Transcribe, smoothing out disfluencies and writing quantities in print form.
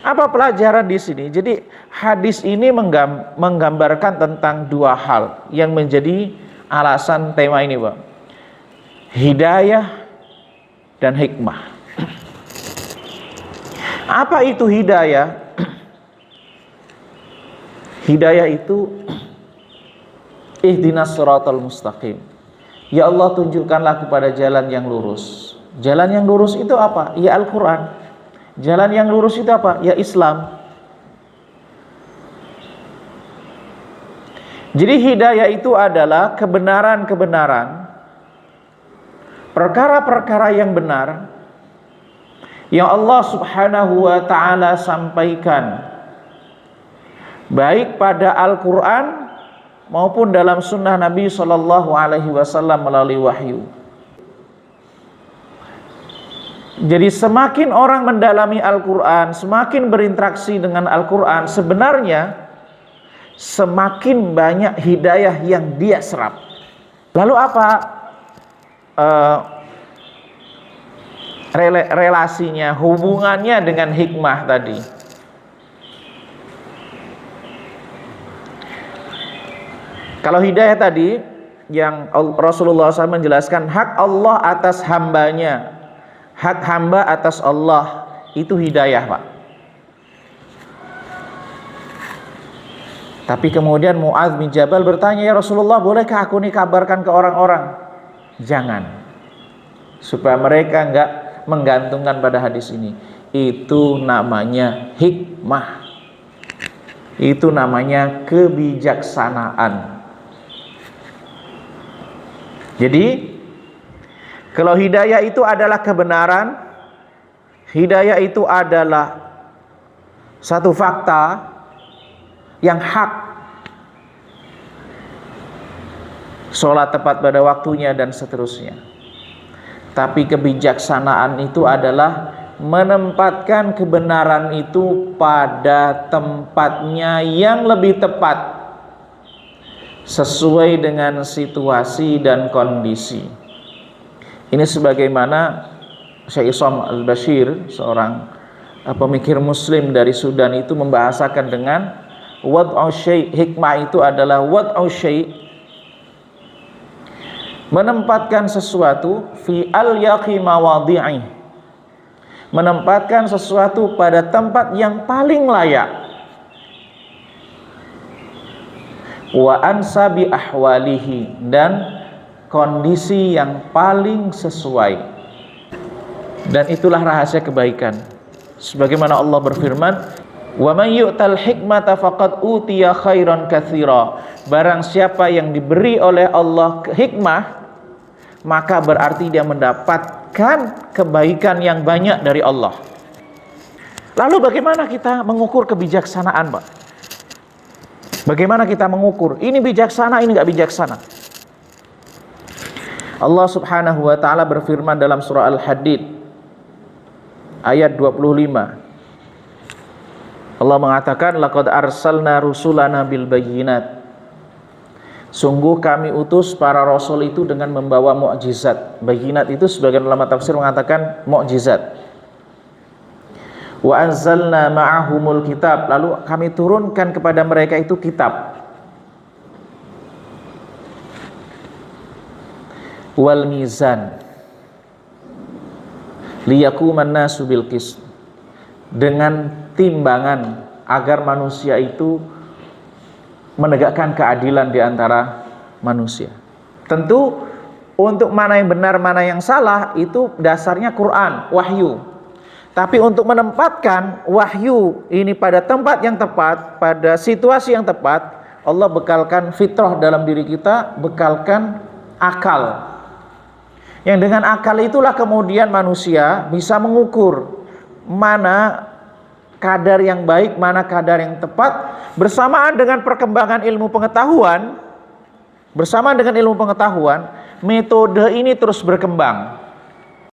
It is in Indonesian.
Apa pelajaran di sini? Jadi hadis ini menggambarkan tentang dua hal yang menjadi alasan tema ini, Pak. Hidayah dan hikmah. Apa itu hidayah? Hidayah itu ihdinas siratal mustaqim. Ya Allah, tunjukkanlah kepada jalan yang lurus. Jalan yang lurus itu apa? Ya Al-Quran. Jalan yang lurus itu apa? Ya Islam. Jadi hidayah itu adalah kebenaran-kebenaran, perkara-perkara yang benar yang Allah Subhanahu wa ta'ala sampaikan, baik pada Al-Quran maupun dalam sunnah Nabi SAW melalui wahyu. Jadi semakin orang mendalami Al-Quran, semakin berinteraksi dengan Al-Quran, sebenarnya semakin banyak hidayah yang dia serap. Lalu apa relasinya, hubungannya dengan hikmah tadi? Kalau hidayah tadi yang Rasulullah SAW menjelaskan hak Allah atas hambanya, hak hamba atas Allah, itu hidayah, Pak. Tapi kemudian Mu'adz bin Jabal bertanya, ya Rasulullah, bolehkah aku kabarkan ke orang-orang? Jangan, supaya mereka enggak menggantungkan pada hadis ini. Itu namanya hikmah. Itu namanya kebijaksanaan. Jadi kalau hidayah itu adalah kebenaran, hidayah itu adalah satu fakta yang hak, sholat tepat pada waktunya dan seterusnya. Tapi kebijaksanaan itu adalah menempatkan kebenaran itu pada tempatnya yang lebih tepat, sesuai dengan situasi dan kondisi. Ini sebagaimana Syekh Isam Al-Bashir, seorang pemikir muslim dari Sudan, itu membahasakan dengan wad'u syai'. Hikmah itu adalah wad'u syai', menempatkan sesuatu fi al-yaqi mawadhi'i, menempatkan sesuatu pada tempat yang paling layak, wa ansabi ahwalihi, dan kondisi yang paling sesuai. Dan itulah rahasia kebaikan. Sebagaimana Allah berfirman, wa man yu'tal hikmata faqad utiya khairan katsira. Barang siapa yang diberi oleh Allah hikmah, maka berarti dia mendapatkan kebaikan yang banyak dari Allah. Lalu bagaimana kita mengukur kebijaksanaan, Pak? Bagaimana kita mengukur ini bijaksana, ini enggak bijaksana? Allah Subhanahu wa ta'ala berfirman dalam surah Al-Hadid ayat 25. Allah mengatakan, laqad arsalna rusulana bil bayyinat. Sungguh kami utus para rasul itu dengan membawa mukjizat. Bayyinat itu sebagian ulama tafsir mengatakan mukjizat. Wa anzalna ma'ahumul kitab. Lalu kami turunkan kepada mereka itu kitab. Wal mizan liyakuman nasu bil qist, dengan timbangan agar manusia itu menegakkan keadilan di antara manusia. Tentu untuk mana yang benar, mana yang salah, itu dasarnya Quran, wahyu. Tapi untuk menempatkan wahyu ini pada tempat yang tepat, pada situasi yang tepat, Allah bekalkan fitrah dalam diri kita, bekalkan akal. Yang dengan akal itulah kemudian manusia bisa mengukur mana kadar yang baik, mana kadar yang tepat. Bersamaan dengan perkembangan ilmu pengetahuan, metode ini terus berkembang.